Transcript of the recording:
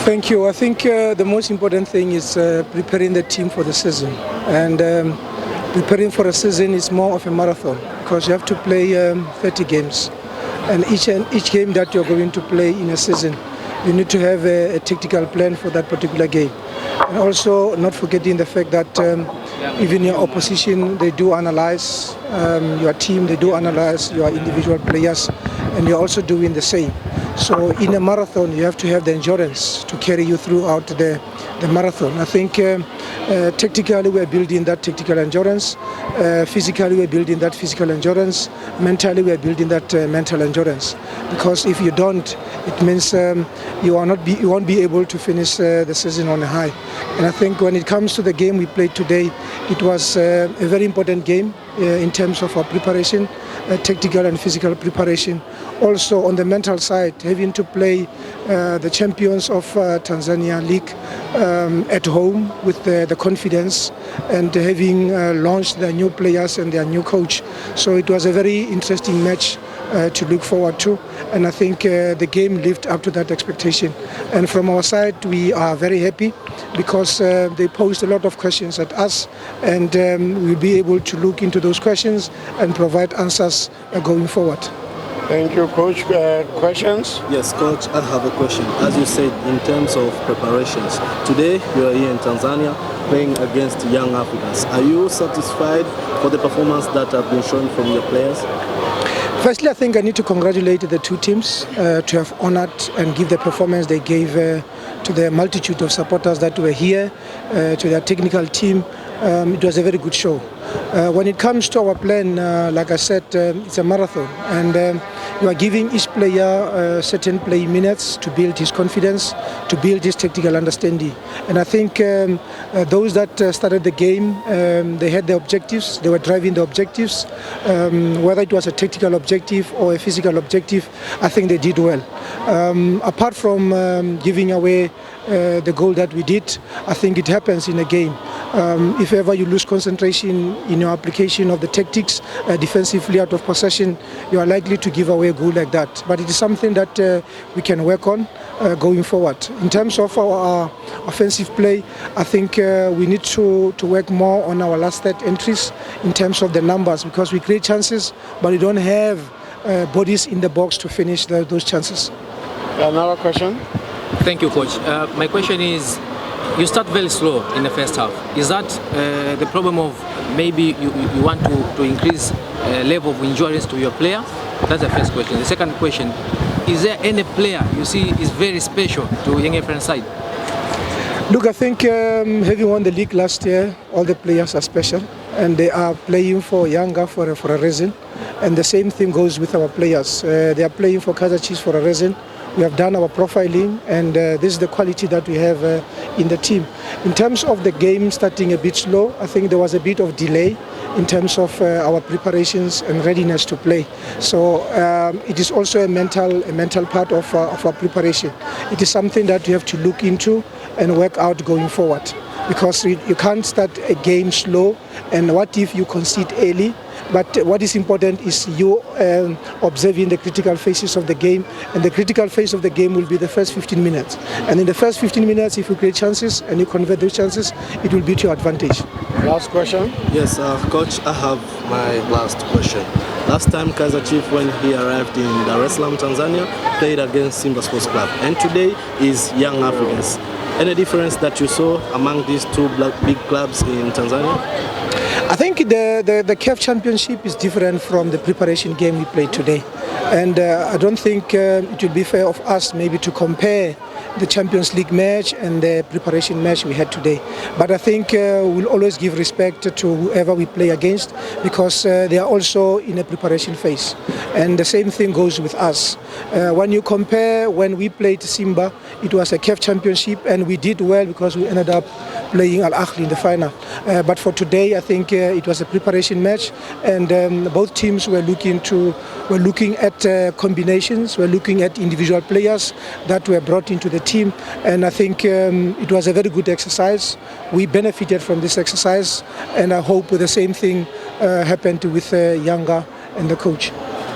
Thank you. I think the most important thing is preparing the team for the season. And preparing for a season is more of a marathon because you have to play 30 games. And each game that you're going to play in a season, you need to have a tactical plan for that particular game. And also not forgetting the fact that even your opposition, they do analyze your team, they do analyze your individual players, and you're also doing the same. So in a marathon, you have to have the endurance to carry you throughout the marathon. I think tactically we're building that tactical endurance, physically we're building that physical endurance, mentally we're building that mental endurance. Because if you don't, it means you won't be able to finish the season on a high. And I think when it comes to the game we played today, it was a very important game in terms of our preparation, tactical and physical preparation. Also on the mental side, having to play the champions of Tanzania League at home with the confidence and having launched their new players and their new coach. So it was a very interesting match to look forward to, and I think the game lived up to that expectation. And from our side, we are very happy because they posed a lot of questions at us, and we'll be able to look into those questions and provide answers going forward. Thank you, Coach. Questions? Yes, Coach, I have a question. As you said, in terms of preparations, today you are here in Tanzania playing against young Africans. Are you satisfied for the performance that have been shown from your players? Firstly, I think I need to congratulate the two teams to have honored and give the performance they gave to the multitude of supporters that were here, to their technical team. It was a very good show. When it comes to our plan, like I said, it's a marathon, and we are giving each player certain play minutes to build his confidence, to build his tactical understanding. And I think those that started the game, they had the objectives, they were driving the objectives. Whether it was a tactical objective or a physical objective, I think they did well. Apart from giving away the goal that we did, I think it happens in a game. If ever you lose concentration in your application of the tactics defensively out of possession, you are likely to give away a goal like that. But it is something that we can work on going forward. In terms of our offensive play, I think we need to work more on our last third entries in terms of the numbers, because we create chances, but we don't have bodies in the box to finish those chances. Another question? Thank you, Coach. My question is, you start very slow in the first half. Is that the problem of maybe you want to increase level of endurance to your player? That's the first question. The second question, is there any player you see is very special to Young African side? Look, I think having won the league last year, all the players are special, and they are playing for Yanga for a reason. And the same thing goes with our players. They are playing for Kaizer for a reason. We have done our profiling, and this is the quality that we have in the team. In terms of the game starting a bit slow, I think there was a bit of delay in terms of our preparations and readiness to play. So it is also a mental part of our preparation. It is something that you have to look into and work out going forward, because you can't start a game slow, and what if you concede early? But what is important is you observing the critical phases of the game, and the critical phase of the game will be the first 15 minutes. And in the first 15 minutes, if you create chances and you convert those chances, it will be to your advantage. Last question? Yes, Coach, I have my last question. Last time Kaizer Chief, when he arrived in Dar es Salaam, Tanzania, played against Simba Sports Club, and today is Young Africans. Any difference that you saw among these two big clubs in Tanzania? I think the CAF Championship is different from the preparation game we played today. And I don't think it would be fair of us maybe to compare the Champions League match and the preparation match we had today. But I think we'll always give respect to whoever we play against, because they are also in a preparation phase. And the same thing goes with us. When you compare when we played Simba, it was a CAF Championship, and we did well because we ended up playing Al Ahly in the final. But for today, I think it was a preparation match, and both teams were looking at combinations, were looking at individual players that were brought into the team, and I think it was a very good exercise. We benefited from this exercise, and I hope the same thing happened with Yanga and the coach.